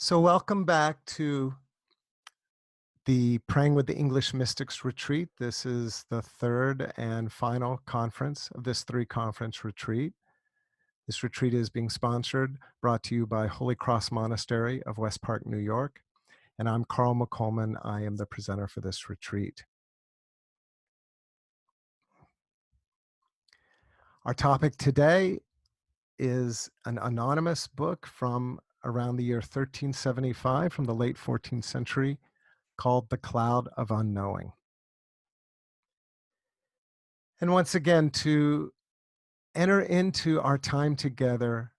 So, welcome back to the Praying with the English Mystics retreat. This is the third and final conference of this three-conference retreat. This retreat is being sponsored, brought to you by Holy Cross Monastery of West Park, New York. And I'm Carl McColman. I am the presenter for this retreat. Our topic today is an anonymous book from around the year 1375, from the late 14th century, called The Cloud of Unknowing. And once again, to enter into our time together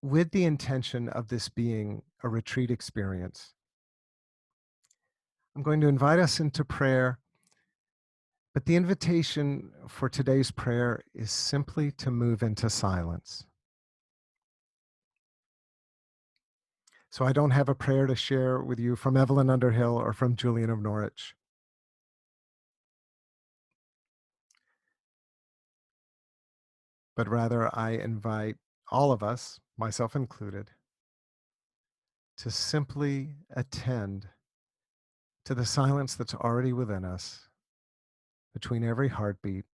with the intention of this being a retreat experience, I'm going to invite us into prayer, but the invitation for today's prayer is simply to move into silence. So I don't have a prayer to share with you from Evelyn Underhill or from Julian of Norwich. But rather, I invite all of us, myself included, to simply attend to the silence that's already within us, between every heartbeat,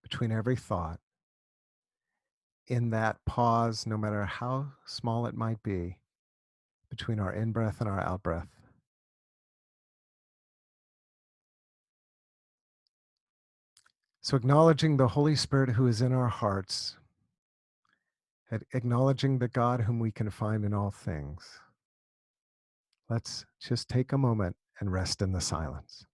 between every thought, in that pause, no matter how small it might be, between our in-breath and our out-breath. So acknowledging the Holy Spirit who is in our hearts, acknowledging the God whom we can find in all things. Let's just take a moment and rest in the silence.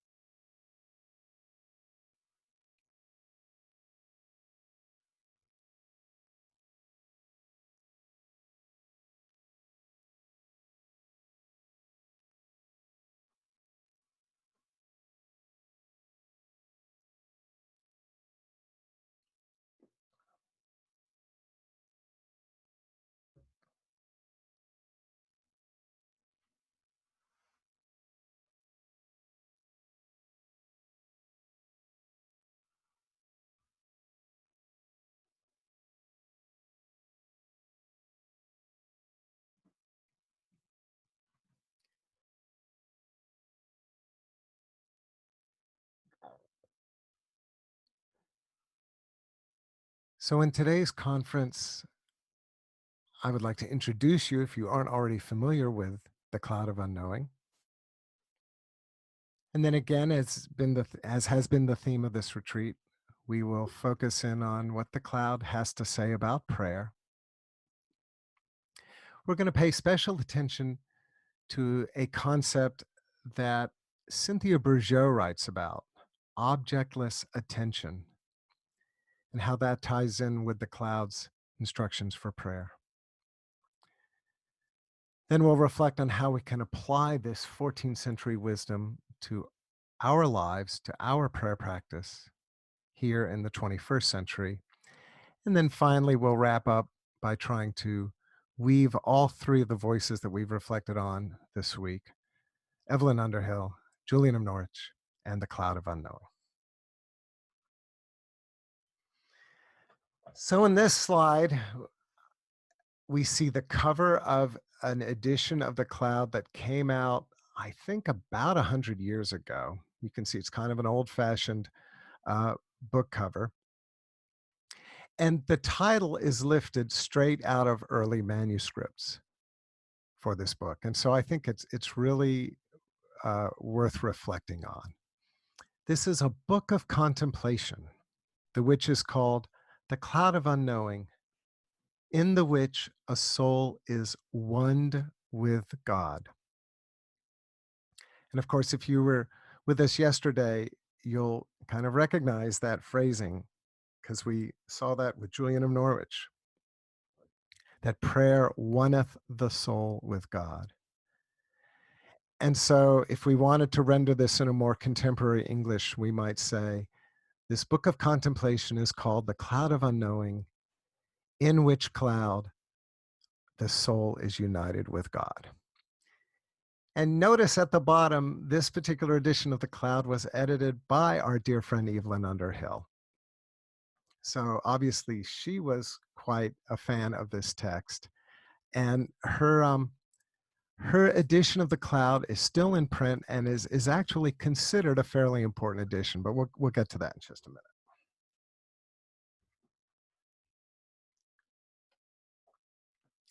So in today's conference, I would like to introduce you, if you aren't already familiar with the Cloud of Unknowing. And then again, as has been the theme of this retreat, we will focus in on what the cloud has to say about prayer. We're going to pay special attention to a concept that Cynthia Bourgeault writes about, objectless attention, and how that ties in with the cloud's instructions for prayer. Then we'll reflect on how we can apply this 14th century wisdom to our lives, to our prayer practice here in the 21st century. And then finally, we'll wrap up by trying to weave all three of the voices that we've reflected on this week: Evelyn Underhill, Julian of Norwich, and the Cloud of Unknowing. So in this slide, we see the cover of an edition of the Cloud that came out, I think, about 100 years ago. You can see it's kind of an old-fashioned book cover. And the title is lifted straight out of early manuscripts for this book. And so I think it's really worth reflecting on. This is a book of contemplation, the which is called The Cloud of Unknowing, in the which a soul is one with God. And of course, if you were with us yesterday, you'll kind of recognize that phrasing, because we saw that with Julian of Norwich, that prayer oneth the soul with God. And so if we wanted to render this in a more contemporary English, we might say, this book of contemplation is called The Cloud of Unknowing, in which cloud the soul is united with God. And notice at the bottom, this particular edition of The Cloud was edited by our dear friend Evelyn Underhill. So obviously she was quite a fan of this text. And her Her edition of The Cloud is still in print and is actually considered a fairly important edition, but we'll get to that in just a minute.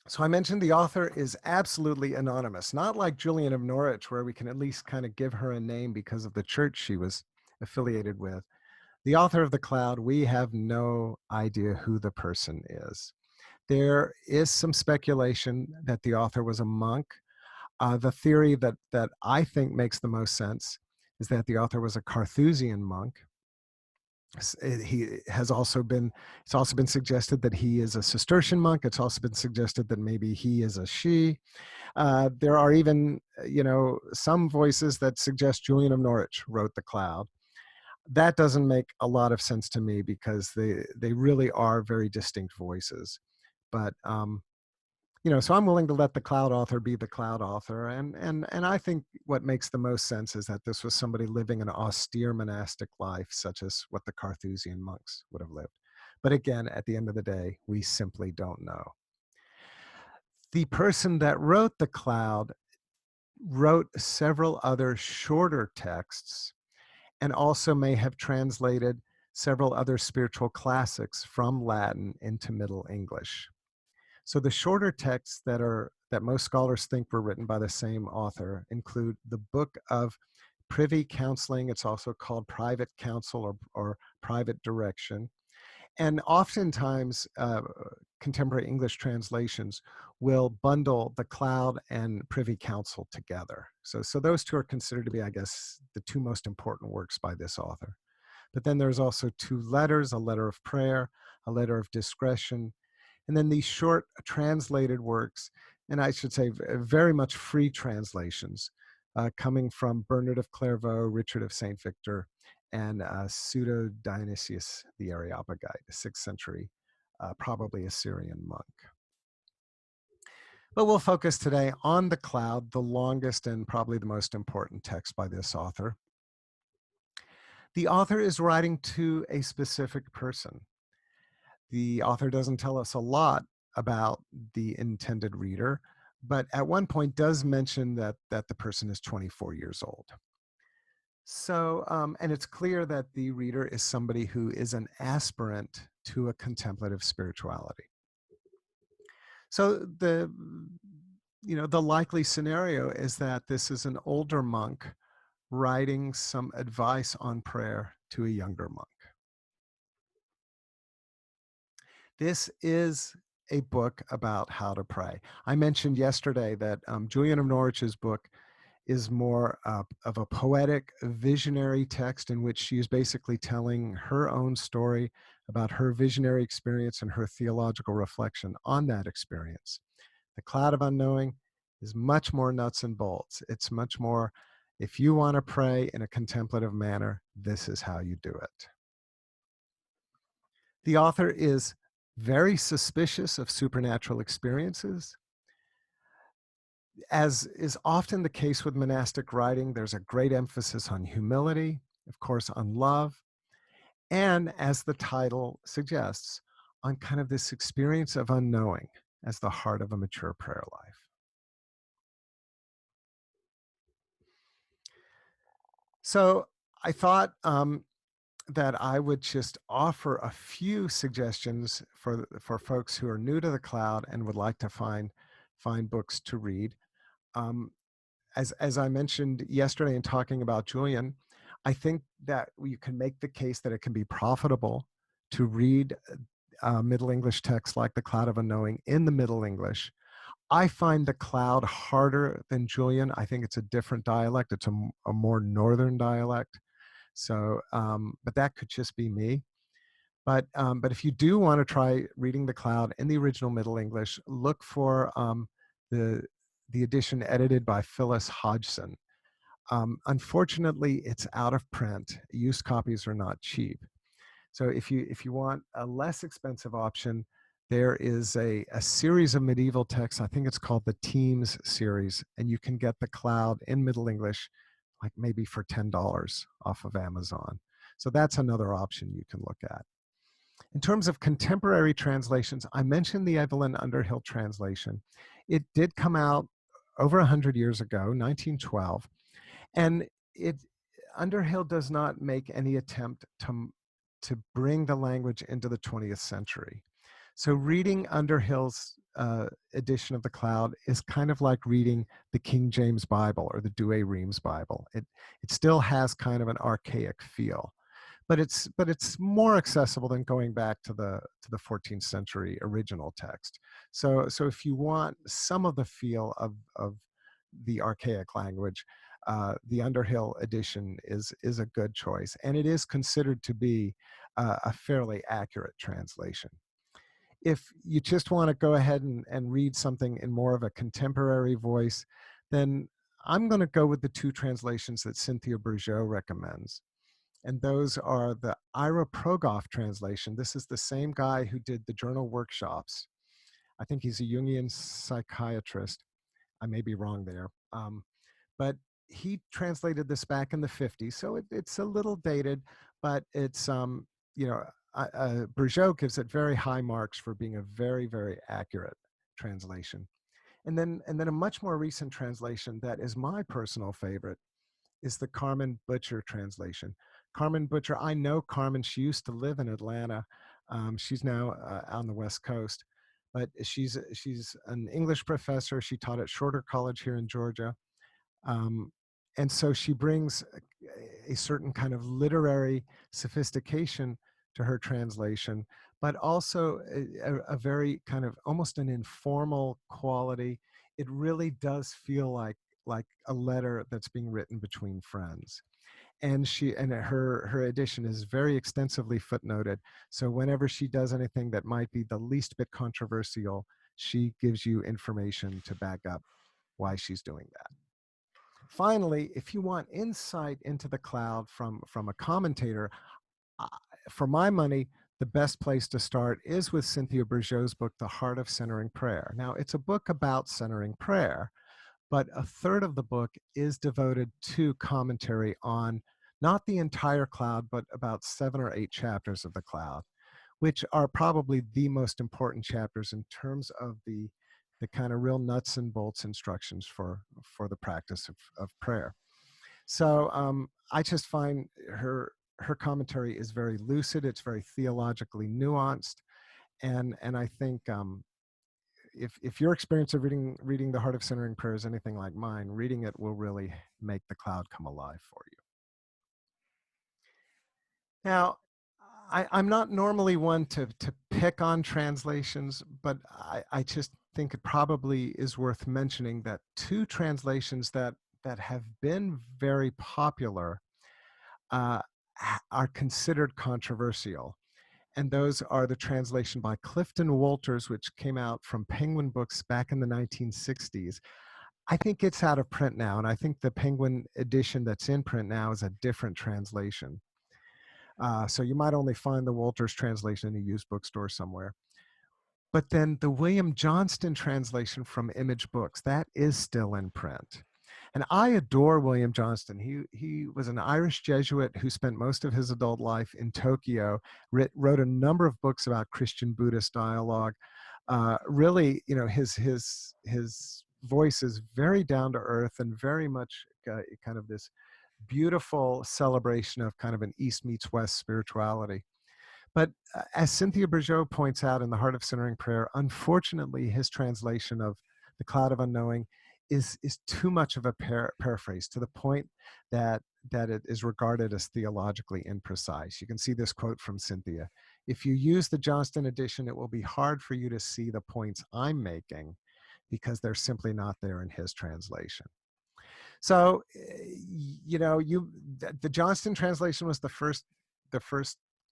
So I mentioned the author is absolutely anonymous, not like Julian of Norwich, where we can at least kind of give her a name because of the church she was affiliated with. The author of The Cloud, we have no idea who the person is. There is some speculation that the author was a monk. The theory that I think makes the most sense is that the author was a Carthusian monk. He has also been, it's also been suggested that he is a Cistercian monk. It's also been suggested that maybe he is a she. There are even, some voices that suggest Julian of Norwich wrote The Cloud. That doesn't make a lot of sense to me because they really are very distinct voices. But so I'm willing to let the Cloud author be the Cloud author, and I think what makes the most sense is that this was somebody living an austere monastic life, such as what the Carthusian monks would have lived. But again, at the end of the day, we simply don't know. The person that wrote the Cloud wrote several other shorter texts and also may have translated several other spiritual classics from Latin into Middle English. So the shorter texts that most scholars think were written by the same author include the Book of Privy Counseling. It's also called Private Counsel or Private Direction. And oftentimes, contemporary English translations will bundle the Cloud and Privy Counsel together. So those two are considered to be, I guess, the two most important works by this author. But then there's also two letters, a letter of prayer, a letter of discretion, and then these short translated works, and I should say very much free translations, coming from Bernard of Clairvaux, Richard of St. Victor, and Pseudo Dionysius the Areopagite, a 6th century, probably Assyrian monk. But we'll focus today on The Cloud, the longest and probably the most important text by this author. The author is writing to a specific person. The author doesn't tell us a lot about the intended reader, but at one point does mention that the person is 24 years old. So, and it's clear that the reader is somebody who is an aspirant to a contemplative spirituality. So the likely scenario is that this is an older monk writing some advice on prayer to a younger monk. This is a book about how to pray. I mentioned yesterday that Julian of Norwich's book is more of a poetic, visionary text in which she is basically telling her own story about her visionary experience and her theological reflection on that experience. The Cloud of Unknowing is much more nuts and bolts. It's much more, if you want to pray in a contemplative manner, this is how you do it. The author is very suspicious of supernatural experiences. As is often the case with monastic writing, there's a great emphasis on humility, of course, on love, and as the title suggests, on kind of this experience of unknowing as the heart of a mature prayer life. So I thought that I would just offer a few suggestions for folks who are new to the Cloud and would like to find books to read. As I mentioned yesterday in talking about Julian, I think that you can make the case that it can be profitable to read Middle English texts like The Cloud of Unknowing in the Middle English. I find The Cloud harder than Julian. I think it's a different dialect. It's a more northern dialect. So, but that could just be me. But if you do want to try reading The Cloud in the original Middle English, look for the edition edited by Phyllis Hodgson. Unfortunately, it's out of print. Used copies are not cheap. So if you want a less expensive option, there is a series of medieval texts. I think it's called the Teams series, and you can get The Cloud in Middle English, like maybe for $10 off of Amazon. So that's another option you can look at. In terms of contemporary translations, I mentioned the Evelyn Underhill translation. It did come out over 100 years ago, 1912, and it Underhill does not make any attempt to bring the language into the 20th century. So reading Underhill's edition of the Cloud is kind of like reading the King James Bible or the Douay Rheims Bible. It still has kind of an archaic feel, but it's more accessible than going back to the 14th century original text. So if you want some of the feel of the archaic language, the Underhill edition is a good choice, and it is considered to be a fairly accurate translation. If you just want to go ahead and read something in more of a contemporary voice, then I'm going to go with the two translations that Cynthia Bourgeault recommends. And those are the Ira Progoff translation. This is the same guy who did the journal workshops. I think he's a Jungian psychiatrist. I may be wrong there. But he translated this back in the 50s. So it's a little dated, but it's, you know, Bourgeault gives it very high marks for being a very, very accurate translation. And then a much more recent translation that is my personal favorite is the Carmen Butcher translation. Carmen Butcher, I know Carmen. She used to live in Atlanta. She's now on the West Coast, but she's an English professor. She taught at Shorter College here in Georgia, um, and so she brings a certain kind of literary sophistication to her translation, but also a very kind of almost an informal quality. It really does feel like a letter that's being written between friends. And her edition is very extensively footnoted. So whenever she does anything that might be the least bit controversial, she gives you information to back up why she's doing that. Finally, if you want insight into the cloud from a commentator, uh, for my money, the best place to start is with Cynthia Bourgeault's book, The Heart of Centering Prayer. Now, it's a book about centering prayer, but a third of the book is devoted to commentary on not the entire cloud, but about 7 or 8 chapters of the cloud, which are probably the most important chapters in terms of the kind of real nuts and bolts instructions for the practice of prayer. So I just find her commentary is very lucid. It's very theologically nuanced, and I think if your experience of reading The Heart of Centering Prayer is anything like mine, reading it will really make the cloud come alive for you. Now, I'm not normally one to pick on translations, but I just think it probably is worth mentioning that two translations that have been very popular uh, are considered controversial. And those are the translation by Clifton Walters, which came out from Penguin Books back in the 1960s. I think it's out of print now, and I think the Penguin edition that's in print now is a different translation. So you might only find the Walters translation in a used bookstore somewhere. But then the William Johnston translation from Image Books, that is still in print. And I adore William Johnston. He was an Irish Jesuit who spent most of his adult life in Tokyo, wrote a number of books about Christian Buddhist dialogue. Really, you know, his voice is very down to earth and very much kind of this beautiful celebration of kind of an East meets West spirituality. But as Cynthia Bourgeault points out in The Heart of Centering Prayer, unfortunately, his translation of The Cloud of Unknowing is too much of a paraphrase to the point that it is regarded as theologically imprecise. You can see this quote from Cynthia. If you use the Johnston edition, it will be hard for you to see the points I'm making because they're simply not there in his translation. So, you know, the Johnston translation was the first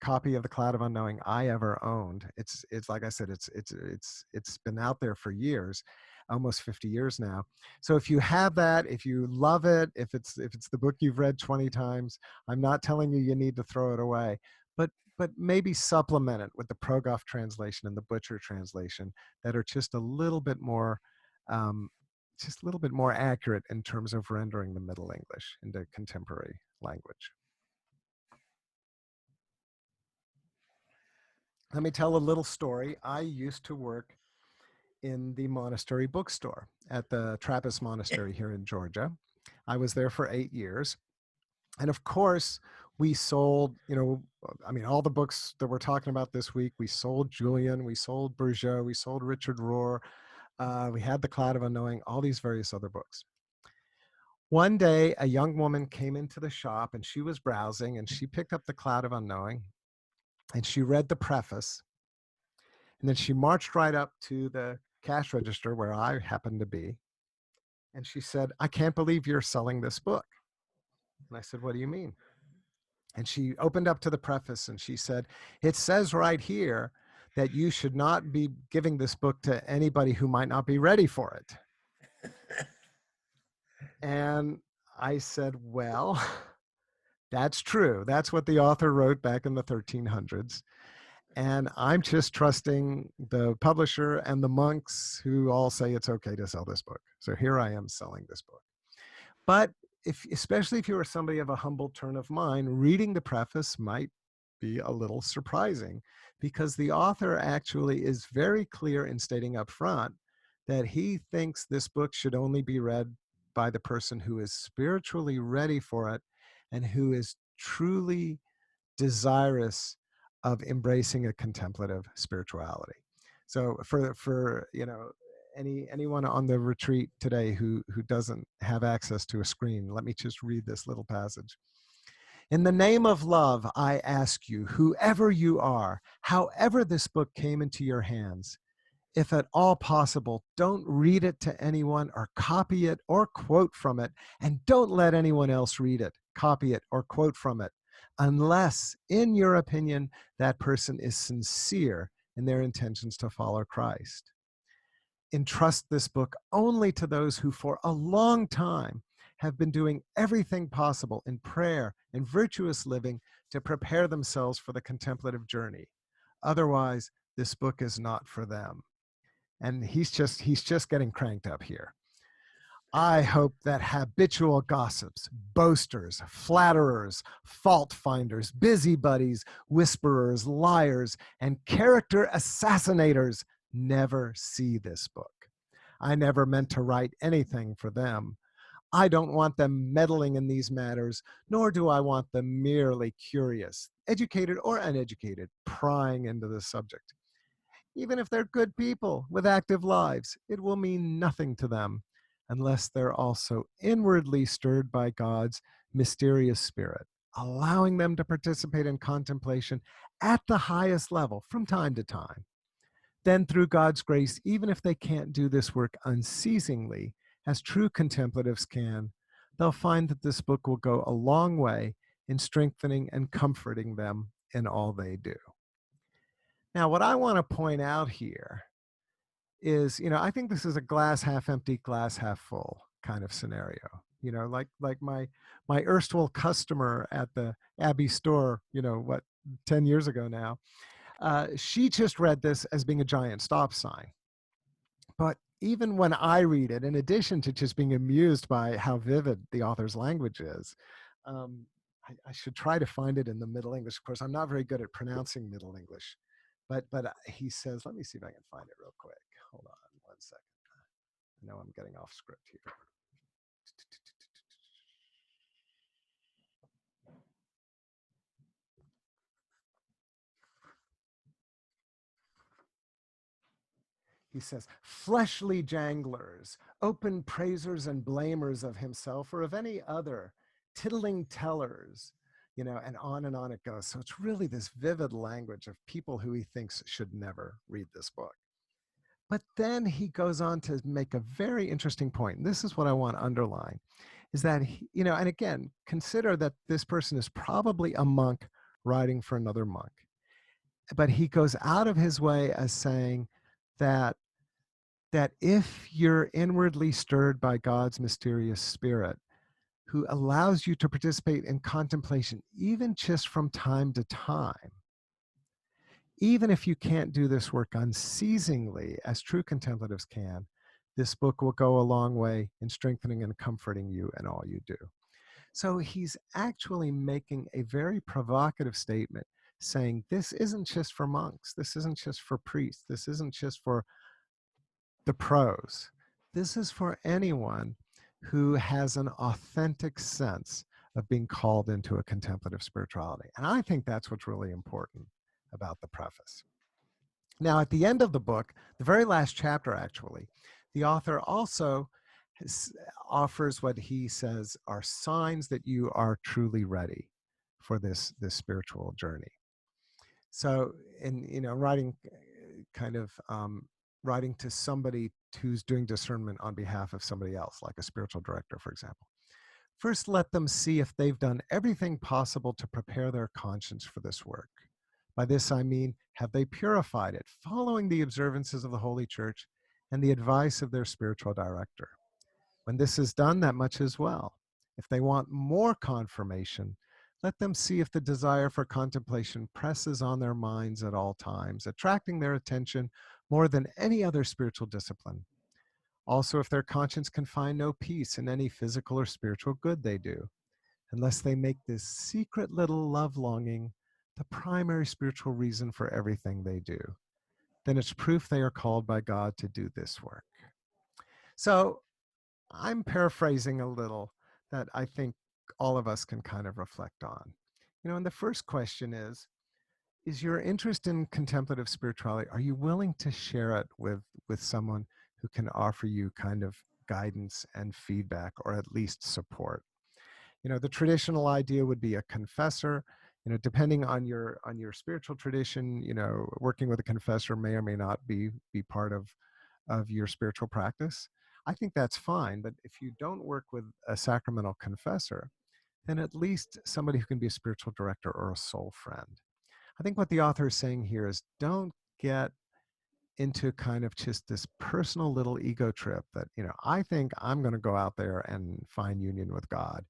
copy of The Cloud of Unknowing I ever owned. It's like I said, it's been out there for years, almost 50 years now. So if you have that, if you love it, if it's the book you've read 20 times, I'm not telling you you need to throw it away, but maybe supplement it with the Progoff translation and the Butcher translation that are just a little bit more um, accurate in terms of rendering the Middle English into contemporary language. Let me tell a little story. I used to work in the monastery bookstore at the Trappist Monastery here in Georgia. I was there for 8 years. And of course, we sold, I mean, all the books that we're talking about this week, we sold Julian, we sold Bourgeois, we sold Richard Rohr, we had The Cloud of Unknowing, all these various other books. One day, a young woman came into the shop and she was browsing and she picked up The Cloud of Unknowing and she read the preface. And then she marched right up to the cash register where I happened to be. And she said, "I can't believe you're selling this book." And I said, "What do you mean?" And she opened up to the preface and she said, "It says right here that you should not be giving this book to anybody who might not be ready for it." And I said, "Well, that's true. That's what the author wrote back in the 1300s. And I'm just trusting the publisher and the monks who all say it's okay to sell this book. So here I am selling this book." But especially if you are somebody of a humble turn of mind, reading the preface might be a little surprising, because the author actually is very clear in stating up front that he thinks this book should only be read by the person who is spiritually ready for it and who is truly desirous of embracing a contemplative spirituality. So for anyone on the retreat today who doesn't have access to a screen, let me just read this little passage. "In the name of love, I ask you, whoever you are, however this book came into your hands, if at all possible, don't read it to anyone or copy it or quote from it, and don't let anyone else read it, copy it, or quote from it, unless, in your opinion, that person is sincere in their intentions to follow Christ. Entrust this book only to those who for a long time have been doing everything possible in prayer and virtuous living to prepare themselves for the contemplative journey. Otherwise, this book is not for them." And he's just getting cranked up here. "I hope that habitual gossips, boasters, flatterers, fault finders, busybodies, whisperers, liars, and character assassinators never see this book. I never meant to write anything for them. I don't want them meddling in these matters, nor do I want them merely curious, educated or uneducated, prying into the subject. Even if they're good people with active lives, it will mean nothing to them unless they're also inwardly stirred by God's mysterious spirit, allowing them to participate in contemplation at the highest level from time to time. Then, through God's grace, even if they can't do this work unceasingly, as true contemplatives can, they'll find that this book will go a long way in strengthening and comforting them in all they do." Now, what I want to point out here is, I think this is a glass half empty, glass half full kind of scenario. Like my erstwhile customer at the Abbey store, 10 years ago now, she just read this as being a giant stop sign. But even when I read it, in addition to just being amused by how vivid the author's language is, I should try to find it in the Middle English. Of course, I'm not very good at pronouncing Middle English, but he says, let me see if I can find it real quick. Hold on one second. I know I'm getting off script here. He says, "Fleshly janglers, open praisers and blamers of himself or of any other, tittling tellers," and on it goes. So it's really this vivid language of people who he thinks should never read this book. But then he goes on to make a very interesting point. And this is what I want to underline, is that, and again, consider that this person is probably a monk writing for another monk. But he goes out of his way as saying that if you're inwardly stirred by God's mysterious spirit, who allows you to participate in contemplation, even just from time to time, even if you can't do this work unceasingly, as true contemplatives can, this book will go a long way in strengthening and comforting you in all you do. So he's actually making a very provocative statement, saying this isn't just for monks, this isn't just for priests, this isn't just for The pros. This is for anyone who has an authentic sense of being called into a contemplative spirituality. And I think that's what's really important about the preface. Now, at the end of the book, the very last chapter, actually, the author also has, offers what he says are signs that you are truly ready for this spiritual journey. So, in writing, kind of writing to somebody who's doing discernment on behalf of somebody else, like a spiritual director, for example. First, let them see if they've done everything possible to prepare their conscience for this work. By this, I mean, have they purified it, following the observances of the Holy Church and the advice of their spiritual director? When this is done, that much as well. If they want more confirmation, let them see if the desire for contemplation presses on their minds at all times, attracting their attention more than any other spiritual discipline. Also, if their conscience can find no peace in any physical or spiritual good they do, unless they make this secret little love longing the primary spiritual reason for everything they do, then it's proof they are called by God to do this work. So I'm paraphrasing a little that I think all of us can kind of reflect on. And the first question is your interest in contemplative spirituality, are you willing to share it with someone who can offer you kind of guidance and feedback, or at least support? The traditional idea would be a confessor. Depending on your spiritual tradition, working with a confessor may or may not be part of your spiritual practice. I think that's fine, but if you don't work with a sacramental confessor, then at least somebody who can be a spiritual director or a soul friend. I think what the author is saying here is don't get into kind of just this personal little ego trip that, I think I'm going to go out there and find union with God,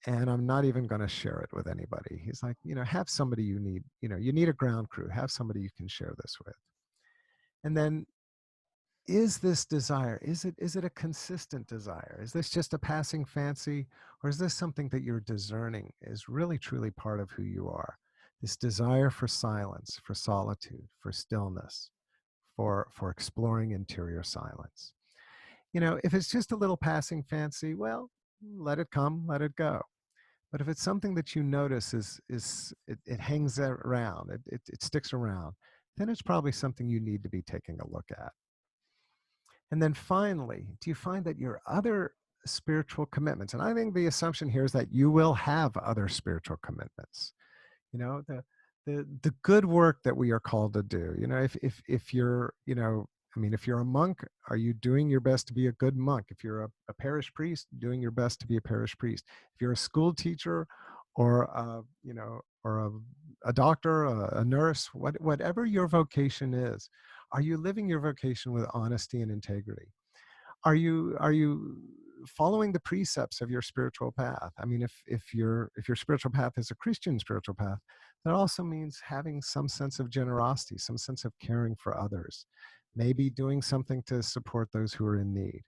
and I'm not even going to share it with anybody. He's like, have somebody you need a ground crew, have somebody you can share this with. And then, is this desire, is it a consistent desire? Is this just a passing fancy, or is this something that you're discerning is really truly part of who you are? This desire for silence, for solitude, for stillness, for exploring interior silence. If it's just a little passing fancy, well, let it come, let it go. But if it's something that you notice it hangs around, it sticks around, then it's probably something you need to be taking a look at. And then finally, do you find that your other spiritual commitments, and I think the assumption here is that you will have other spiritual commitments, the good work that we are called to do. If you're, if you're a monk, are you doing your best to be a good monk? If you're a parish priest, doing your best to be a parish priest. If you're a school teacher, or or a doctor, a nurse, whatever your vocation is, are you living your vocation with honesty and integrity? Are you following the precepts of your spiritual path? I mean, if your spiritual path is a Christian spiritual path, that also means having some sense of generosity, some sense of caring for others, maybe doing something to support those who are in need.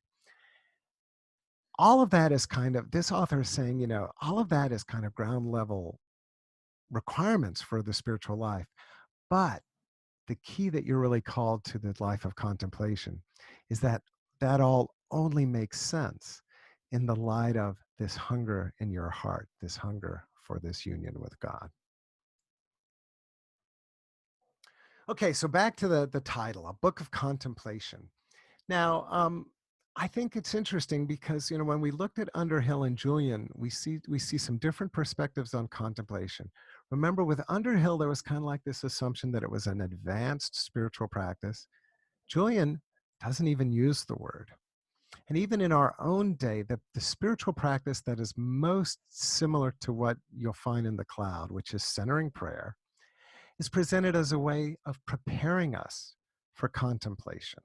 All of that is kind of, this author is saying, all of that is kind of ground level requirements for the spiritual life. But the key that you're really called to the life of contemplation is that all only makes sense in the light of this hunger in your heart, this hunger for this union with God. Okay, so back to the title, A Book of Contemplation. Now, I think it's interesting because when we looked at Underhill and Julian, we see some different perspectives on contemplation. Remember, with Underhill, there was kind of like this assumption that it was an advanced spiritual practice. Julian doesn't even use the word. And even in our own day, the spiritual practice that is most similar to what you'll find in the Cloud, which is centering prayer, is presented as a way of preparing us for contemplation.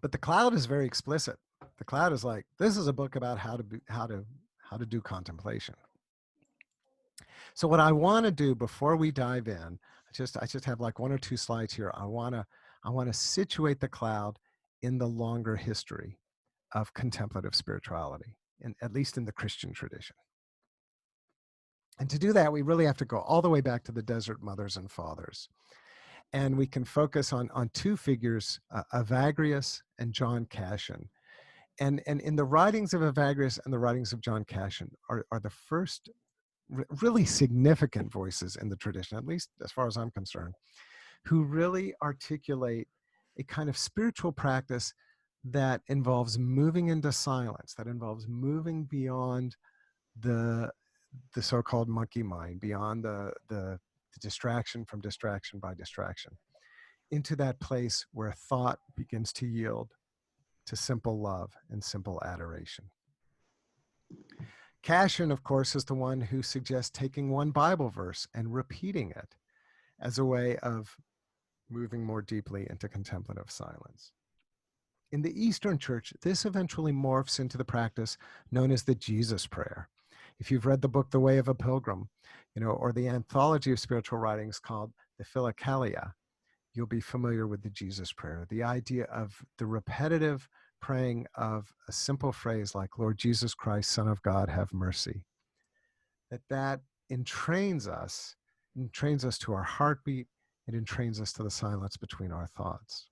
But the Cloud is very explicit. The Cloud is like, this is a book about how to do contemplation. So what I want to do before we dive in, I just have like one or two slides here. I want to situate the Cloud in the longer history of contemplative spirituality, at least in the Christian tradition. And to do that, we really have to go all the way back to the desert mothers and fathers. And we can focus on two figures, Evagrius and John Cassian. And in the writings of Evagrius and the writings of John Cassian are the first really significant voices in the tradition, at least as far as I'm concerned, who really articulate a kind of spiritual practice that involves moving into silence, that involves moving beyond the so-called monkey mind, beyond the distraction from distraction by distraction, into that place where thought begins to yield to simple love and simple adoration. Cassian, of course, is the one who suggests taking one Bible verse and repeating it as a way of moving more deeply into contemplative silence. In the Eastern Church, this eventually morphs into the practice known as the Jesus Prayer. If you've read the book The Way of a Pilgrim, or the anthology of spiritual writings called the Philokalia, you'll be familiar with the Jesus Prayer, the idea of the repetitive praying of a simple phrase like, Lord Jesus Christ, Son of God, have mercy. That entrains us to our heartbeat. It entrains us to the silence between our thoughts.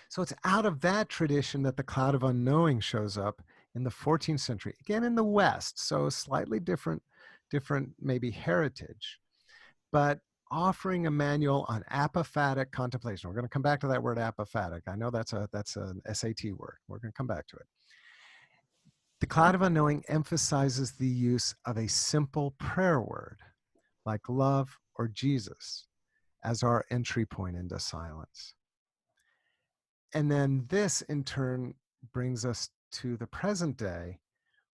So it's out of that tradition that the Cloud of Unknowing shows up in the 14th century, again in the West, so slightly different maybe heritage, but offering a manual on apophatic contemplation. We're going to come back to that word apophatic. I know that's an SAT word. We're going to come back to it. The Cloud of Unknowing emphasizes the use of a simple prayer word like love or Jesus as our entry point into silence. And then this, in turn, brings us to the present day,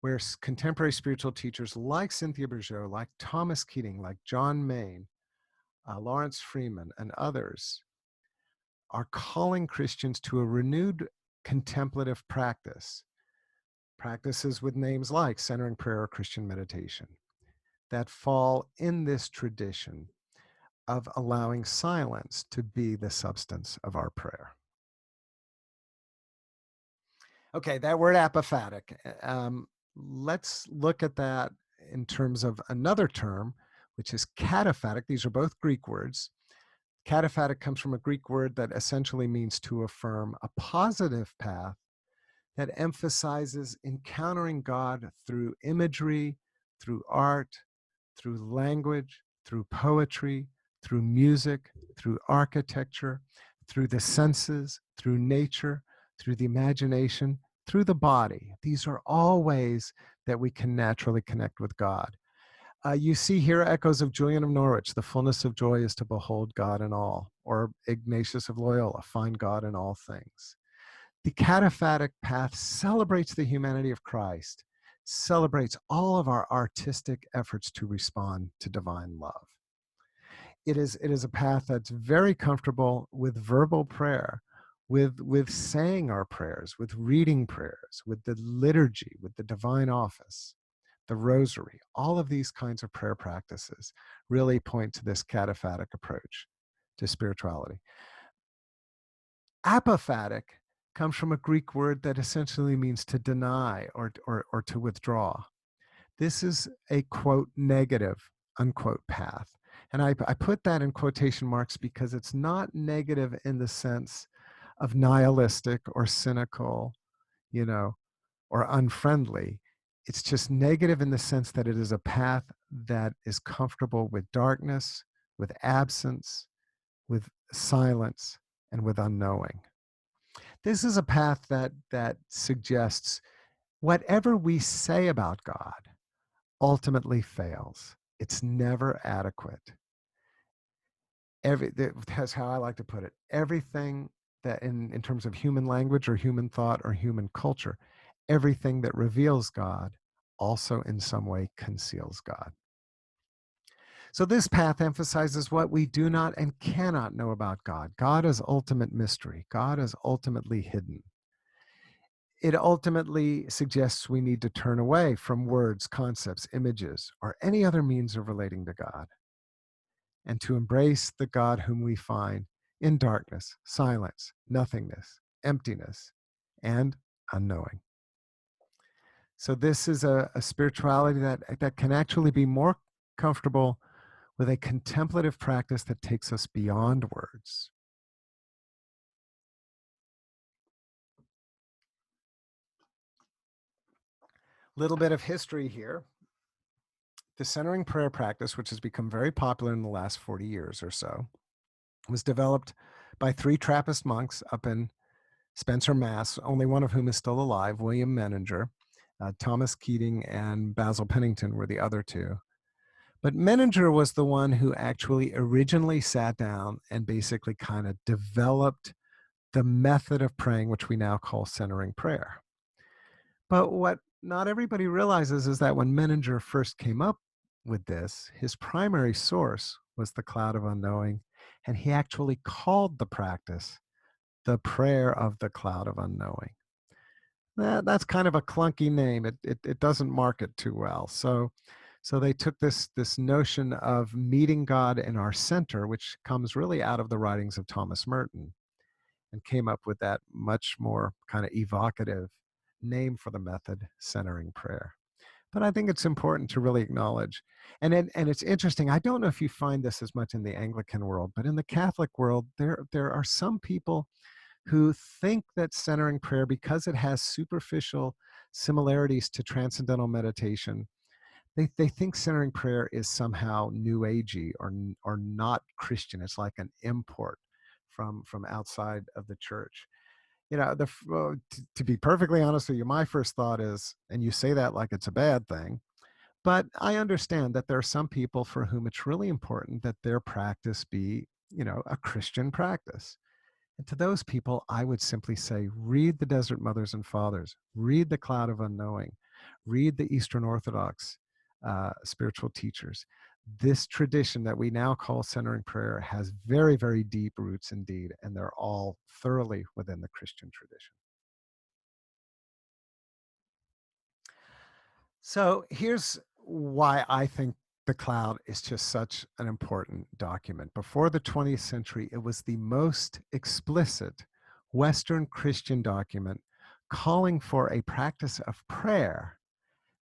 where contemporary spiritual teachers like Cynthia Bourgeault, like Thomas Keating, like John Main, Lawrence Freeman, and others are calling Christians to a renewed contemplative practices with names like centering prayer or Christian meditation, that fall in this tradition of allowing silence to be the substance of our prayer. Okay, that word apophatic. Let's look at that in terms of another term, which is cataphatic. These are both Greek words. Cataphatic comes from a Greek word that essentially means to affirm, a positive path that emphasizes encountering God through imagery, through art, through language, through poetry, through music, through architecture, through the senses, through nature, through the imagination, through the body. These are all ways that we can naturally connect with God. You see here echoes of Julian of Norwich, the fullness of joy is to behold God in all, or Ignatius of Loyola, find God in all things. The cataphatic path celebrates the humanity of Christ, celebrates all of our artistic efforts to respond to divine love. It is a path that's very comfortable with verbal prayer, with saying our prayers, with reading prayers, with the liturgy, with the divine office, the rosary. All of these kinds of prayer practices really point to this cataphatic approach to spirituality. Apophatic comes from a Greek word that essentially means to deny or to withdraw. This is a, quote, negative, unquote, path. And I put that in quotation marks because it's not negative in the sense of nihilistic or cynical, or unfriendly. It's just negative in the sense that it is a path that is comfortable with darkness, with absence, with silence, and with unknowing. This is a path that suggests whatever we say about God ultimately fails. It's never adequate. That's how I like to put it. Everything that in terms of human language or human thought or human culture, everything that reveals God also in some way conceals God. So this path emphasizes what we do not and cannot know about God. God is ultimate mystery. God is ultimately hidden. It ultimately suggests we need to turn away from words, concepts, images, or any other means of relating to God, and to embrace the God whom we find in darkness, silence, nothingness, emptiness, and unknowing. So this is a spirituality that can actually be more comfortable with a contemplative practice that takes us beyond words. Little bit of history here. The centering prayer practice, which has become very popular in the last 40 years or so, was developed by three Trappist monks up in Spencer, Mass., only one of whom is still alive, William Menninger. Thomas Keating and Basil Pennington were the other two. But Menninger was the one who actually originally sat down and basically kind of developed the method of praying, which we now call centering prayer. But what not everybody realizes is that when Menninger first came up with this, his primary source was the Cloud of Unknowing, and he actually called the practice the prayer of the Cloud of Unknowing. That's kind of a clunky name. It doesn't market too well. So they took this notion of meeting God in our center, which comes really out of the writings of Thomas Merton, and came up with that much more kind of evocative name for the method, centering prayer. But I think it's important to really acknowledge, and it's interesting. I don't know if you find this as much in the Anglican world, but in the Catholic world, there are some people who think that centering prayer, because it has superficial similarities to transcendental meditation, they think centering prayer is somehow new agey or not Christian. It's like an import from outside of the church. To be perfectly honest with you, my first thought is, and you say that like it's a bad thing, but I understand that there are some people for whom it's really important that their practice be, a Christian practice. And to those people, I would simply say, read the Desert Mothers and Fathers, read the Cloud of Unknowing, read the Eastern Orthodox spiritual teachers. This tradition that we now call centering prayer has very, very deep roots indeed, and they're all thoroughly within the Christian tradition. So here's why I think the cloud is just such an important document. Before the 20th century, it was the most explicit Western Christian document calling for a practice of prayer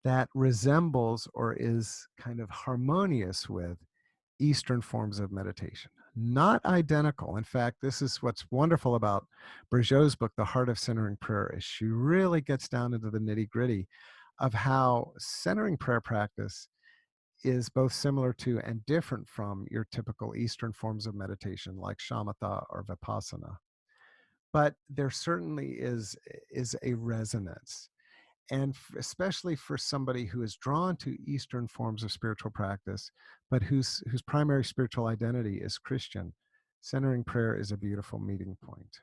that resembles or is kind of harmonious with Eastern forms of meditation. Not identical. In fact, this is what's wonderful about Bourgeot's book, The Heart of Centering Prayer, is she really gets down into the nitty gritty of how centering prayer practice is both similar to and different from your typical Eastern forms of meditation like shamatha or vipassana. But there certainly is a resonance. And especially for somebody who is drawn to Eastern forms of spiritual practice, but whose primary spiritual identity is Christian, centering prayer is a beautiful meeting point.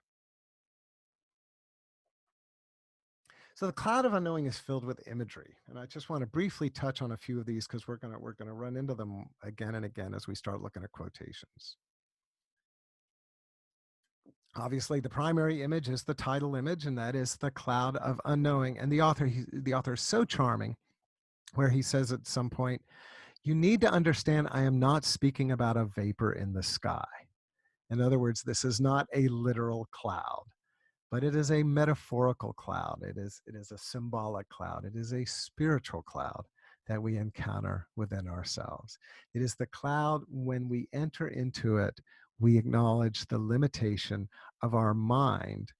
So the Cloud of Unknowing is filled with imagery, and I just want to briefly touch on a few of these because we're gonna run into them again and again as we start looking at quotations. Obviously, the primary image is the title image, and that is the Cloud of Unknowing. And the author is so charming, where he says at some point, "You need to understand I am not speaking about a vapor in the sky." In other words, this is not a literal cloud, but it is a metaphorical cloud. It is a symbolic cloud. It is a spiritual cloud that we encounter within ourselves. It is the cloud when we enter into it, we acknowledge the limitation of our mind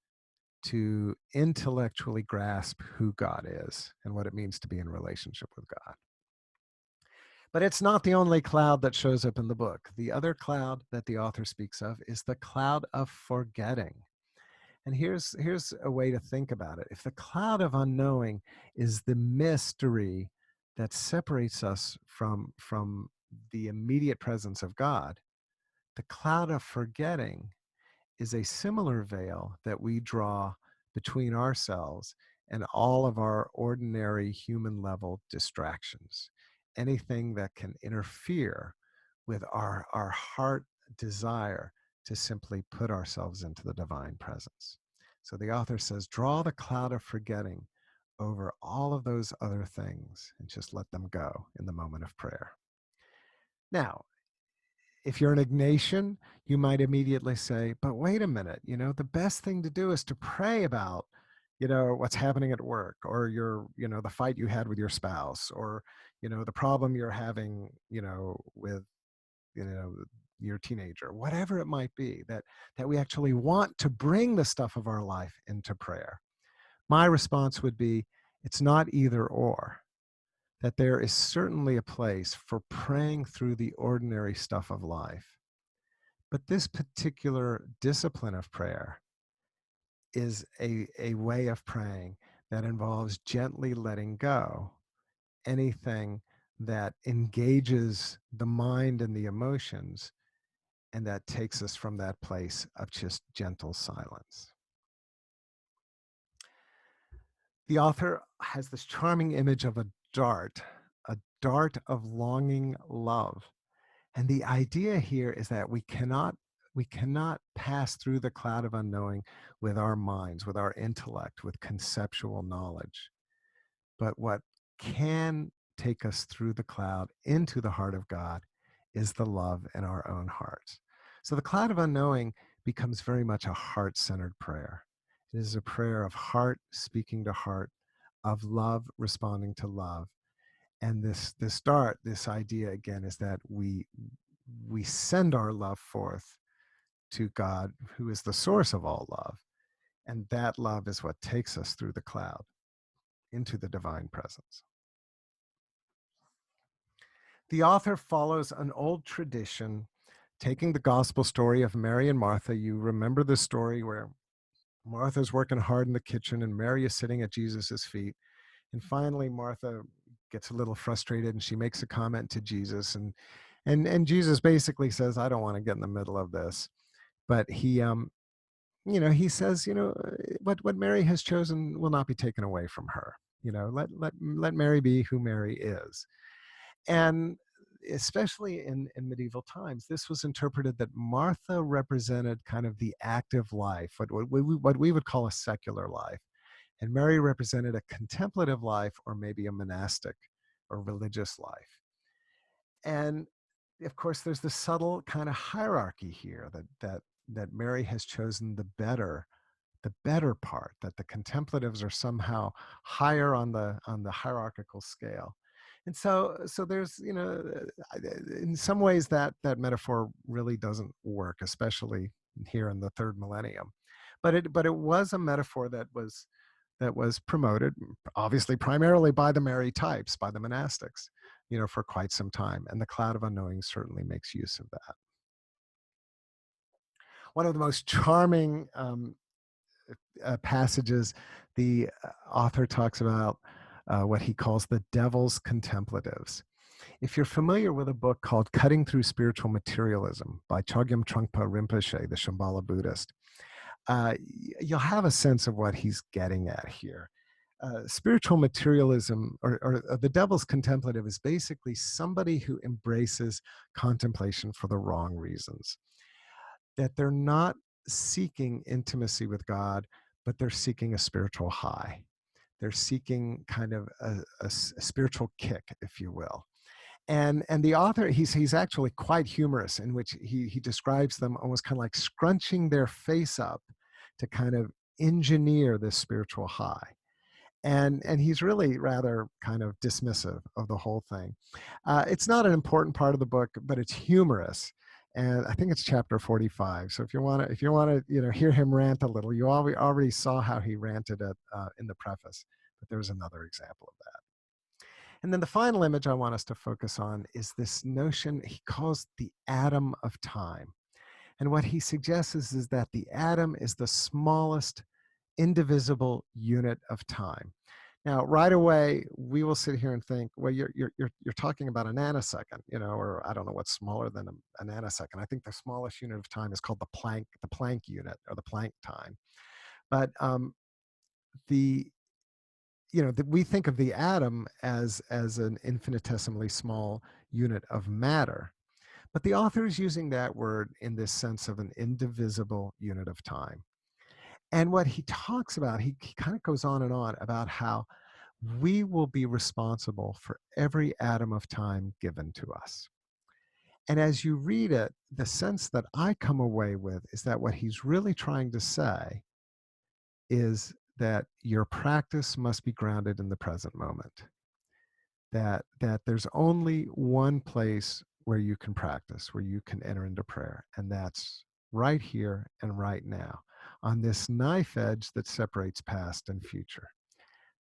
to intellectually grasp who God is and what it means to be in relationship with God. But it's not the only cloud that shows up in the book. The other cloud that the author speaks of is the cloud of forgetting. And here's a way to think about it. If the cloud of unknowing is the mystery that separates us from the immediate presence of God, the cloud of forgetting is a similar veil that we draw between ourselves and all of our ordinary human level distractions. Anything that can interfere with our heart desire to simply put ourselves into the divine presence. So the author says, draw the cloud of forgetting over all of those other things and just let them go in the moment of prayer. Now, if you're an Ignatian, you might immediately say, but wait a minute, the best thing to do is to pray about, what's happening at work, or the fight you had with your spouse, or, the problem you're having, with your teenager, whatever it might be, that we actually want to bring the stuff of our life into prayer. My response would be, it's not either or, that there is certainly a place for praying through the ordinary stuff of life. But this particular discipline of prayer is a way of praying that involves gently letting go anything that engages the mind and the emotions, and that takes us from that place of just gentle silence. The author has this charming image of a dart of longing love. And the idea here is that we cannot pass through the cloud of unknowing with our minds, with our intellect, with conceptual knowledge. But what can take us through the cloud into the heart of God is the love in our own hearts. So the cloud of unknowing becomes very much a heart-centered prayer. It is a prayer of heart speaking to heart, of love responding to love. And this idea again is that we send our love forth to God, who is the source of all love. And that love is what takes us through the cloud into the divine presence. The author follows an old tradition, taking the gospel story of Mary and Martha. You remember the story where Martha's working hard in the kitchen and Mary is sitting at Jesus's feet. And finally, Martha gets a little frustrated and she makes a comment to Jesus. And Jesus basically says, I don't want to get in the middle of this. But he says, what Mary has chosen will not be taken away from her. Let Mary be who Mary is. And especially in medieval times, this was interpreted that Martha represented kind of the active life, what we would call a secular life. And Mary represented a contemplative life, or maybe a monastic or religious life. And of course, there's the subtle kind of hierarchy here that Mary has chosen the better part, that the contemplatives are somehow higher on the hierarchical scale. And so there's, in some ways that metaphor really doesn't work, especially here in the third millennium. But it was a metaphor that was promoted, obviously primarily by the Mary types, by the monastics, for quite some time. And the cloud of unknowing certainly makes use of that. One of the most charming passages, the author talks about what he calls the devil's contemplatives. If you're familiar with a book called Cutting Through Spiritual Materialism by Chogyam Trungpa Rinpoche, the Shambhala Buddhist, you'll have a sense of what he's getting at here. Spiritual materialism, or the devil's contemplative, is basically somebody who embraces contemplation for the wrong reasons. That they're not seeking intimacy with God, but they're seeking a spiritual high. They're seeking kind of a spiritual kick, if you will. And the author, he's actually quite humorous, in which he describes them almost kind of like scrunching their face up to kind of engineer this spiritual high. And he's really rather kind of dismissive of the whole thing. It's not an important part of the book, but it's humorous. And I think it's chapter 45. So if you want to hear him rant a little, you already saw how he ranted in the preface, but there's another example of that. And then the final image I want us to focus on is this notion he calls the atom of time. And what he suggests is that the atom is the smallest indivisible unit of time. Now, right away, we will sit here and think, well, you're talking about a nanosecond, or I don't know what's smaller than a nanosecond. I think the smallest unit of time is called the Planck unit, or the Planck time. But we think of the atom as an infinitesimally small unit of matter. But the author is using that word in this sense of an indivisible unit of time. And what he talks about, he kind of goes on and on about how we will be responsible for every atom of time given to us. And as you read it, the sense that I come away with is that what he's really trying to say is that your practice must be grounded in the present moment. That there's only one place where you can practice, where you can enter into prayer. And that's right here and right now, on this knife edge that separates past and future.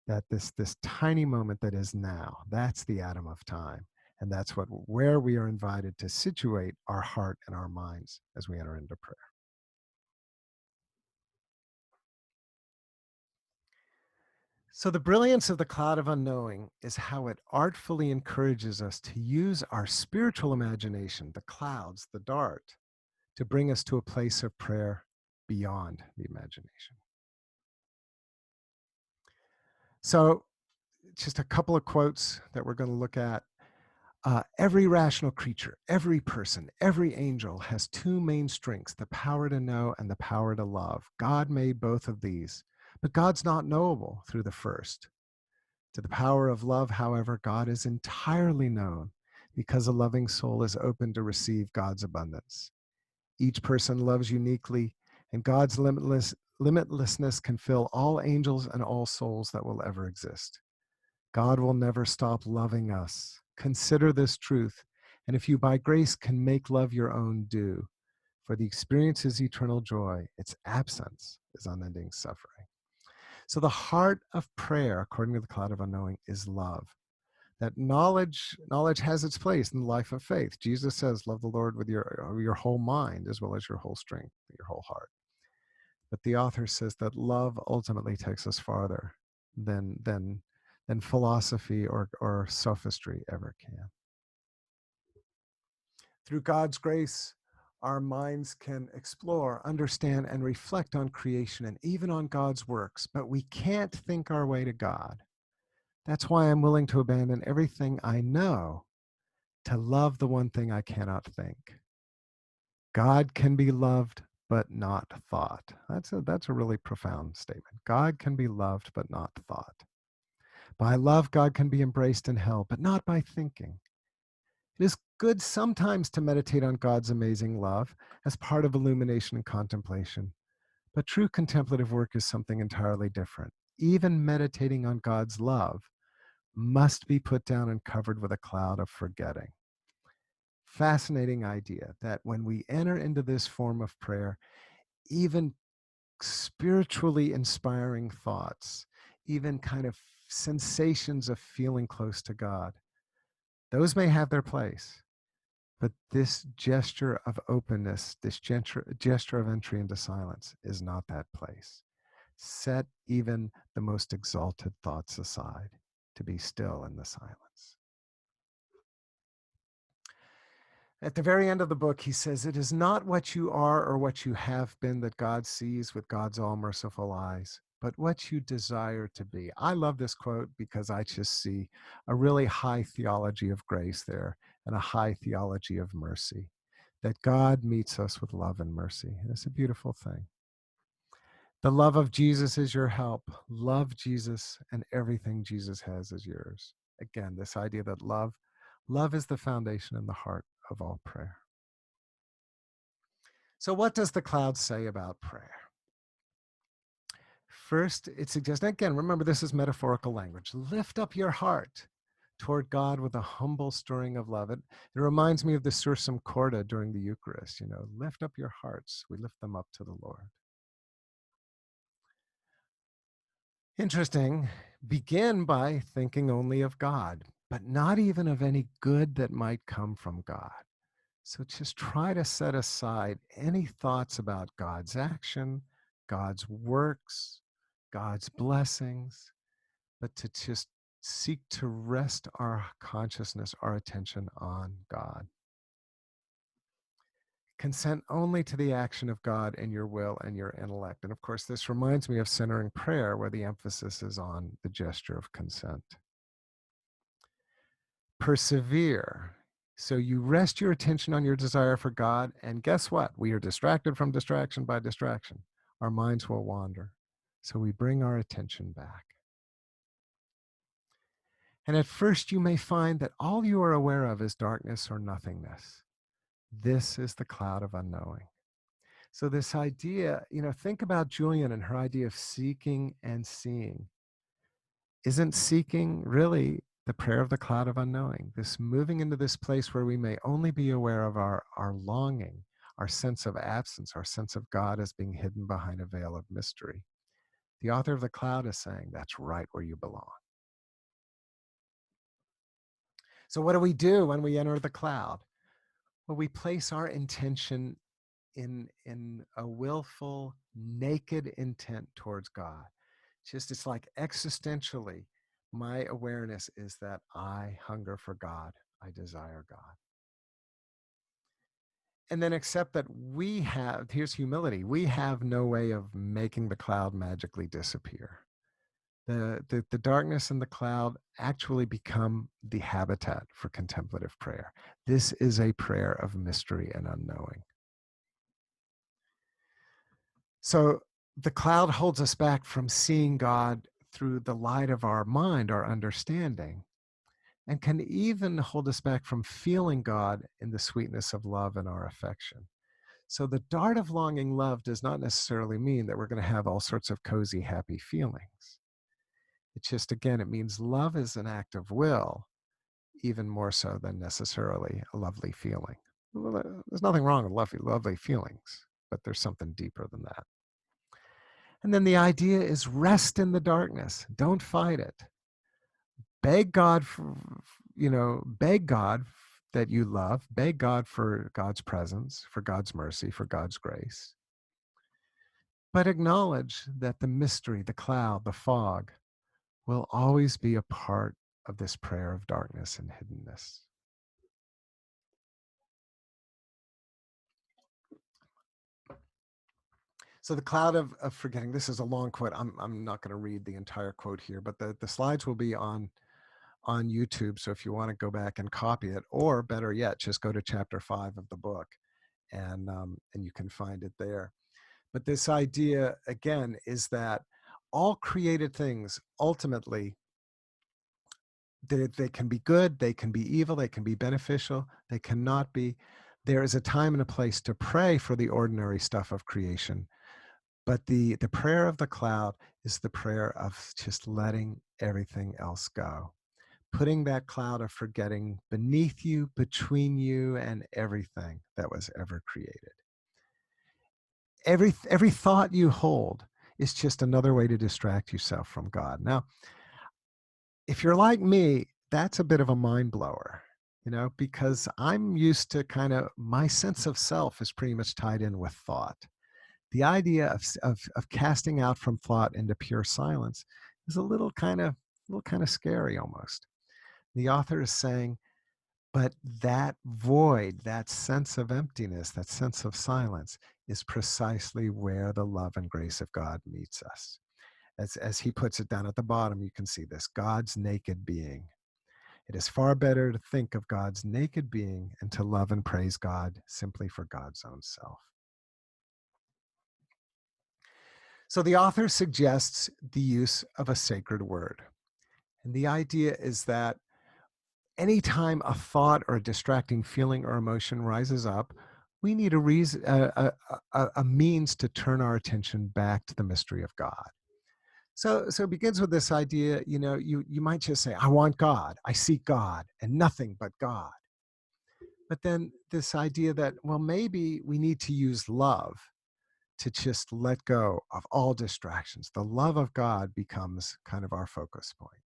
That this tiny moment that is now, that's the atom of time. And that's where we are invited to situate our heart and our minds as we enter into prayer. So, the brilliance of the cloud of unknowing is how it artfully encourages us to use our spiritual imagination, the clouds, the dart, to bring us to a place of prayer beyond the imagination. So, just a couple of quotes that we're going to look at. Every rational creature, every person, every angel has two main strengths, the power to know and the power to love. God made both of these, but God's not knowable through the first. To the power of love, however, God is entirely known because a loving soul is open to receive God's abundance. Each person loves uniquely, and God's limitlessness can fill all angels and all souls that will ever exist. God will never stop loving us. Consider this truth, and if you by grace can make love your own, do. For the experience is eternal joy, its absence is unending suffering. So the heart of prayer, according to the cloud of unknowing, is love. That knowledge has its place in the life of faith. Jesus says, love the Lord with your whole mind as well as your whole strength, your whole heart. But the author says that love ultimately takes us farther than philosophy or sophistry ever can. Through God's grace, our minds can explore, understand, and reflect on creation and even on God's works, but we can't think our way to God. That's why I'm willing to abandon everything I know to love the one thing I cannot think. God can be loved, but not thought. That's a really profound statement. God can be loved, but not thought. By love, God can be embraced and held, but not by thinking. It is good sometimes to meditate on God's amazing love as part of illumination and contemplation, but true contemplative work is something entirely different. Even meditating on God's love must be put down and covered with a cloud of forgetting. Fascinating idea that when we enter into this form of prayer, even spiritually inspiring thoughts, even kind of sensations of feeling close to God, those may have their place. But this gesture of openness, this gesture of entry into silence is not that place. Set even the most exalted thoughts aside to be still in the silence. At the very end of the book, he says, it is not what you are or what you have been that God sees with God's all merciful eyes, but what you desire to be. I love this quote because I just see a really high theology of grace there and a high theology of mercy, that God meets us with love and mercy. And it's a beautiful thing. The love of Jesus is your help. Love Jesus, and everything Jesus has is yours. Again, this idea that love is the foundation and the heart of all prayer. So, what does the cloud say about prayer? First, it suggests, again, remember this is metaphorical language. Lift up your heart toward God with a humble stirring of love. It reminds me of the Sursum Corda during the Eucharist. Lift up your hearts. We lift them up to the Lord. Interesting. Begin by thinking only of God, but not even of any good that might come from God. So just try to set aside any thoughts about God's action, God's works, God's blessings, but to just seek to rest our consciousness, our attention on God. Consent only to the action of God in your will and your intellect. And of course, this reminds me of centering prayer, where the emphasis is on the gesture of consent. Persevere. So you rest your attention on your desire for God, and guess what? We are distracted from distraction by distraction. Our minds will wander. So we bring our attention back. And at first you may find that all you are aware of is darkness or nothingness. This is the cloud of unknowing. So this idea, think about Julian and her idea of seeking and seeing. Isn't seeking really the prayer of the cloud of unknowing, this moving into this place where we may only be aware of our longing, our sense of absence, our sense of God as being hidden behind a veil of mystery. The author of the cloud is saying that's right where you belong. So, what do we do when we enter the cloud? Well, we place our intention in a willful, naked intent towards God. It's like existentially, my awareness is that I hunger for God, I desire God. And then accept that here's humility, we have no way of making the cloud magically disappear. The darkness and the cloud actually become the habitat for contemplative prayer. This is a prayer of mystery and unknowing. So the cloud holds us back from seeing God through the light of our mind, our understanding, and can even hold us back from feeling God in the sweetness of love and our affection. So the dart of longing love does not necessarily mean that we're going to have all sorts of cozy, happy feelings. It's just, again, it means love is an act of will, even more so than necessarily a lovely feeling. Well, there's nothing wrong with lovely feelings, but there's something deeper than that. And then the idea is rest in the darkness. Don't fight it. Beg God for, beg God that you love. Beg God for God's presence, for God's mercy, for God's grace. But acknowledge that the mystery, the cloud, the fog will always be a part of this prayer of darkness and hiddenness. So the cloud of forgetting, this is a long quote. I'm not going to read the entire quote here, but the slides will be on YouTube. So if you want to go back and copy it, or better yet, just go to chapter 5 of the book and you can find it there. But this idea, again, is that all created things ultimately, they can be good, they can be evil, they can be beneficial, they cannot be. There is a time and a place to pray for the ordinary stuff of creation. But the prayer of the cloud is the prayer of just letting everything else go, putting that cloud of forgetting beneath you, between you, and everything that was ever created. Every thought you hold is just another way to distract yourself from God. Now, if you're like me, that's a bit of a mind blower, because I'm used to my sense of self is pretty much tied in with thought. The idea of casting out from thought into pure silence is a little kind of scary almost. The author is saying, but that void, that sense of emptiness, that sense of silence is precisely where the love and grace of God meets us. As he puts it down at the bottom, you can see this: God's naked being. It is far better to think of God's naked being and to love and praise God simply for God's own self. So the author suggests the use of a sacred word. And the idea is that anytime a thought or a distracting feeling or emotion rises up, we need a reason, a means to turn our attention back to the mystery of God. So it begins with this idea, you might just say, I want God, I seek God, and nothing but God. But then this idea that, well, maybe we need to use love to just let go of all distractions. The love of God becomes kind of our focus point.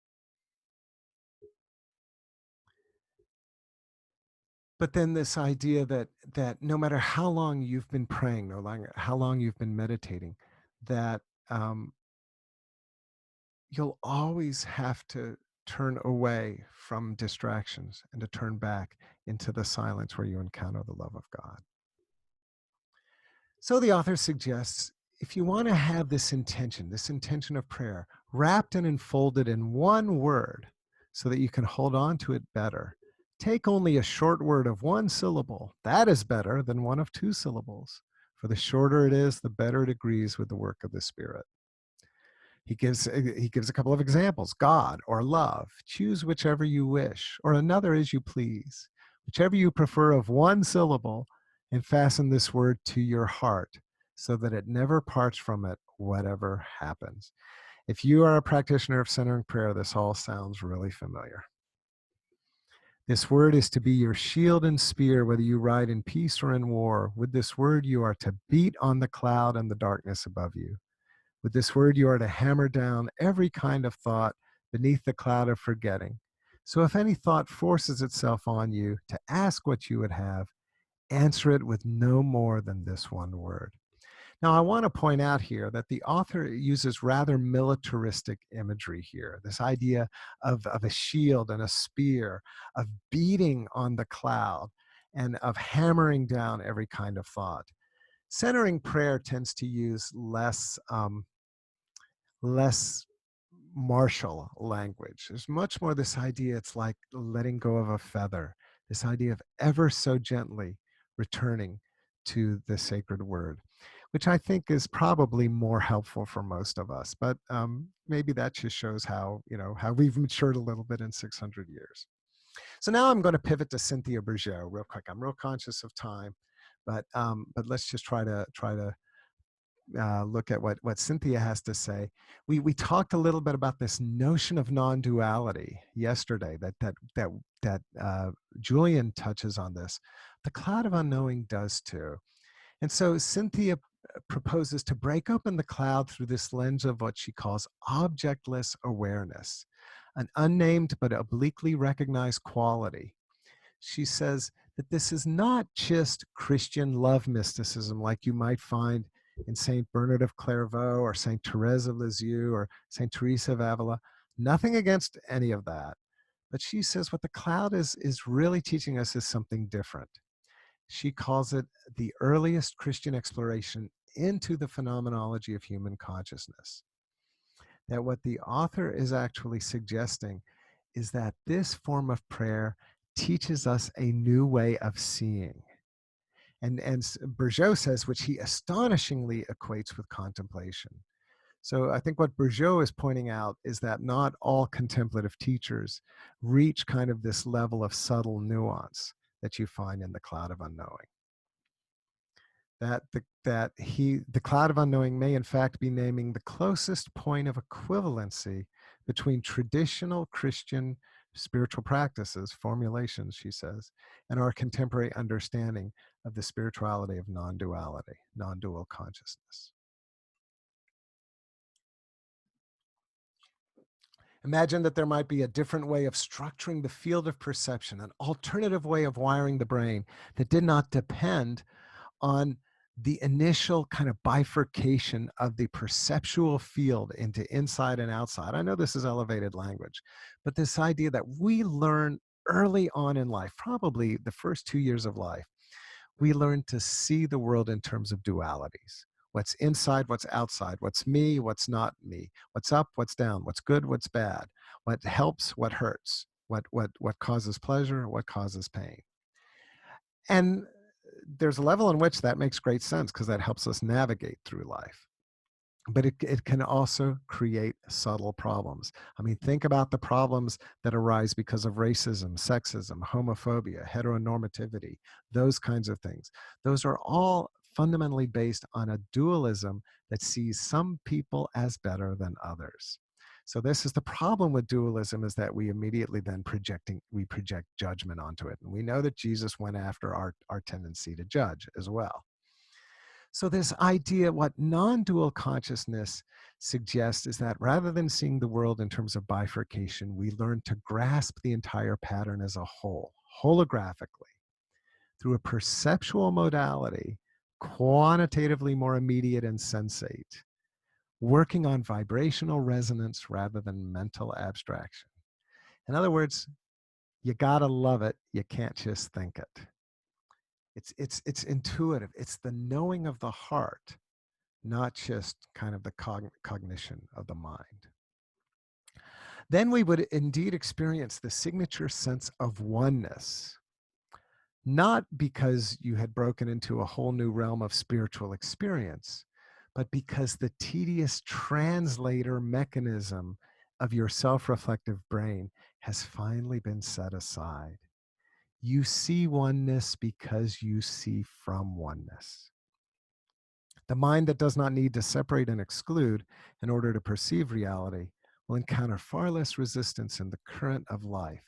But then this idea that no matter how long you've been praying, no longer how long you've been meditating, that you'll always have to turn away from distractions and to turn back into the silence where you encounter the love of God. So the author suggests, if you want to have this intention of prayer, wrapped and enfolded in one word so that you can hold on to it better, take only a short word of one syllable. That is better than one of two syllables. For the shorter it is, the better it agrees with the work of the Spirit. He gives a couple of examples: God or love. Choose whichever you wish, or another as you please. Whichever you prefer of one syllable, and fasten this word to your heart so that it never parts from it, whatever happens. If you are a practitioner of centering prayer, this all sounds really familiar. This word is to be your shield and spear, whether you ride in peace or in war. With this word, you are to beat on the cloud and the darkness above you. With this word, you are to hammer down every kind of thought beneath the cloud of forgetting. So if any thought forces itself on you to ask what you would have, answer it with no more than this one word. Now, I want to point out here that the author uses rather militaristic imagery here. This idea of a shield and a spear, of beating on the cloud, and of hammering down every kind of thought. Centering prayer tends to use less martial language. There's much more this idea, it's like letting go of a feather, this idea of ever so gently returning to the sacred word, which I think is probably more helpful for most of us. But maybe that just shows how, how we've matured a little bit in 600 years. So now I'm going to pivot to Cynthia Bourgeault real quick. I'm real conscious of time, but let's just try to look at what Cynthia has to say. We talked a little bit about this notion of non-duality yesterday. That Julian touches on this. The Cloud of Unknowing does too. And so Cynthia proposes to break open the cloud through this lens of what she calls objectless awareness, an unnamed but obliquely recognized quality. She says that this is not just Christian love mysticism like you might find in St. Bernard of Clairvaux or St. Therese of Lisieux or St. Teresa of Avila. Nothing against any of that. But she says what the cloud is really teaching us is something different. She calls it the earliest Christian exploration into the phenomenology of human consciousness. That what the author is actually suggesting is that this form of prayer teaches us a new way of seeing. And Bourgeault says, which he astonishingly equates with contemplation. So I think what Bourgeault is pointing out is that not all contemplative teachers reach kind of this level of subtle nuance that you find in the Cloud of Unknowing. The Cloud of Unknowing may in fact be naming the closest point of equivalency between traditional Christian spiritual practices, formulations, she says, and our contemporary understanding of the spirituality of non-duality, non-dual consciousness. Imagine that there might be a different way of structuring the field of perception, an alternative way of wiring the brain that did not depend on the initial kind of bifurcation of the perceptual field into inside and outside. I know this is elevated language, but this idea that we learn early on in life, probably the first 2 years of life, we learn to see the world in terms of dualities. What's inside, what's outside, what's me, what's not me, what's up, what's down, what's good, what's bad, what helps, what hurts, what causes pleasure, what causes pain. And there's a level in which that makes great sense because that helps us navigate through life. But it can also create subtle problems. I mean, think about the problems that arise because of racism, sexism, homophobia, heteronormativity, those kinds of things. Those are all fundamentally based on a dualism that sees some people as better than others. So this is the problem with dualism, is that we immediately then project judgment onto it. And we know that Jesus went after our tendency to judge as well. So this idea, what non-dual consciousness suggests, is that rather than seeing the world in terms of bifurcation, we learn to grasp the entire pattern as a whole, holographically, through a perceptual modality, quantitatively more immediate and sensate, working on vibrational resonance rather than mental abstraction. In other words, you gotta love it, you can't just think it. It's intuitive. It's the knowing of the heart, not just kind of the cognition of the mind. Then we would indeed experience the signature sense of oneness, not because you had broken into a whole new realm of spiritual experience, but because the tedious translator mechanism of your self-reflective brain has finally been set aside. You see oneness because you see from oneness. The mind that does not need to separate and exclude in order to perceive reality will encounter far less resistance in the current of life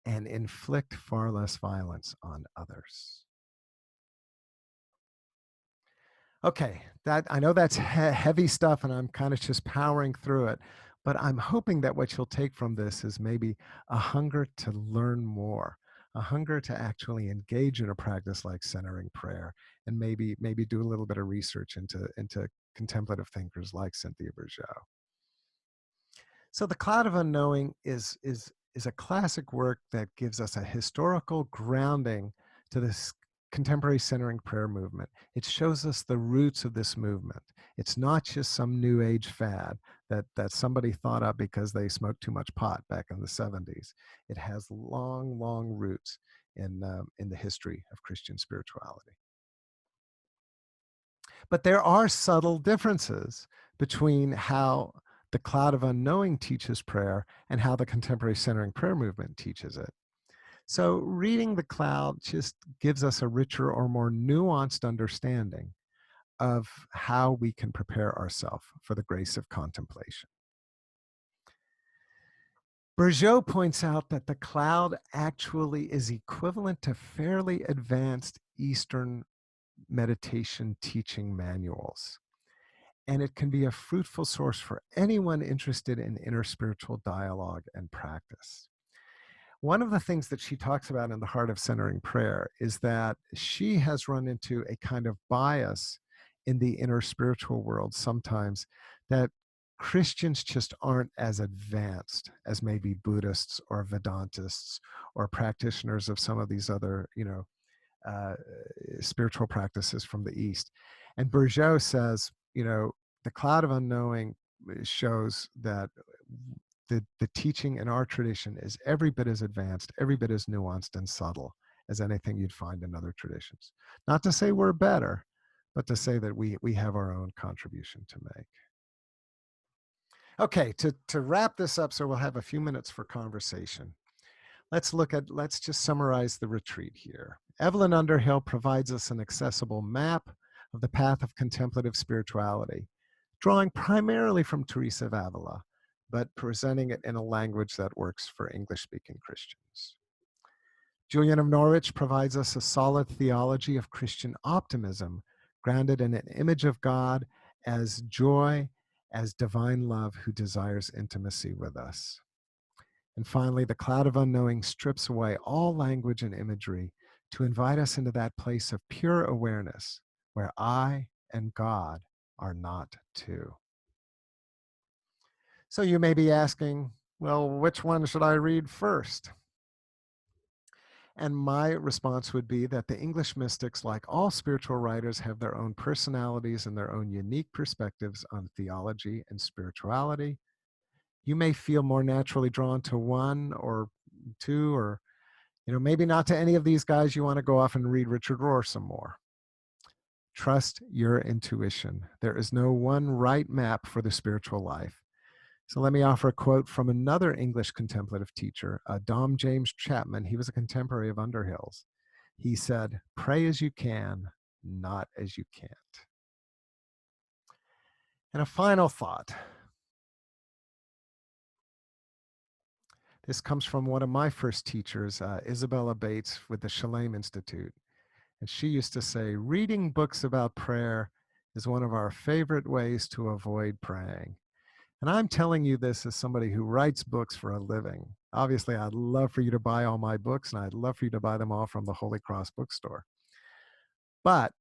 and inflict far less violence on others. Okay, that I know that's heavy stuff, and I'm kind of just powering through it. But I'm hoping that what you'll take from this is maybe a hunger to learn more, a hunger to actually engage in a practice like centering prayer, and maybe do a little bit of research into contemplative thinkers like Cynthia Bourgeois. So the Cloud of Unknowing is a classic work that gives us a historical grounding to this contemporary centering prayer movement. It shows us the roots of this movement. It's not just some new age fad that somebody thought up because they smoked too much pot back in the 70s. It has long roots in the history of Christian spirituality. But there are subtle differences between how the Cloud of Unknowing teaches prayer and how the contemporary centering prayer movement teaches it. So, reading the Cloud just gives us a richer or more nuanced understanding of how we can prepare ourselves for the grace of contemplation. Bourgeois points out that the Cloud actually is equivalent to fairly advanced Eastern meditation teaching manuals, and it can be a fruitful source for anyone interested in inner spiritual dialogue and practice. One of the things that she talks about in the Heart of Centering Prayer is that she has run into a kind of bias in the inner spiritual world sometimes, that Christians just aren't as advanced as maybe Buddhists or Vedantists or practitioners of some of these other, uh, spiritual practices from the East. And Bourgeois says, the Cloud of Unknowing shows that the teaching in our tradition is every bit as advanced, every bit as nuanced and subtle as anything you'd find in other traditions. Not to say we're better, but to say that we have our own contribution to make. Okay, to wrap this up, so we'll have a few minutes for conversation. Let's just summarize the retreat here. Evelyn Underhill provides us an accessible map of the path of contemplative spirituality, drawing primarily from Teresa of Avila, but presenting it in a language that works for English-speaking Christians. Julian of Norwich provides us a solid theology of Christian optimism, grounded in an image of God as joy, as divine love who desires intimacy with us. And finally, the Cloud of Unknowing strips away all language and imagery to invite us into that place of pure awareness where I and God are not two. So you may be asking, well, which one should I read first? And my response would be that the English mystics, like all spiritual writers, have their own personalities and their own unique perspectives on theology and spirituality. You may feel more naturally drawn to one or two, or maybe not to any of these guys. You want to go off and read Richard Rohr some more. Trust your intuition. There is no one right map for the spiritual life. So let me offer a quote from another English contemplative teacher, Dom James Chapman. He was a contemporary of Underhill's. He said, "Pray as you can, not as you can't." And a final thought. This comes from one of my first teachers, Isabella Bates with the Shalem Institute. And she used to say, reading books about prayer is one of our favorite ways to avoid praying. And I'm telling you this as somebody who writes books for a living. Obviously, I'd love for you to buy all my books, and I'd love for you to buy them all from the Holy Cross bookstore. But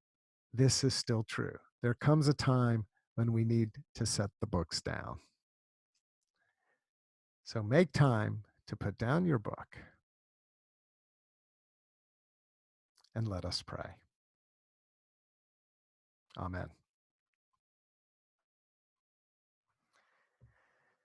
this is still true. There comes a time when we need to set the books down. So make time to put down your book and let us pray. Amen.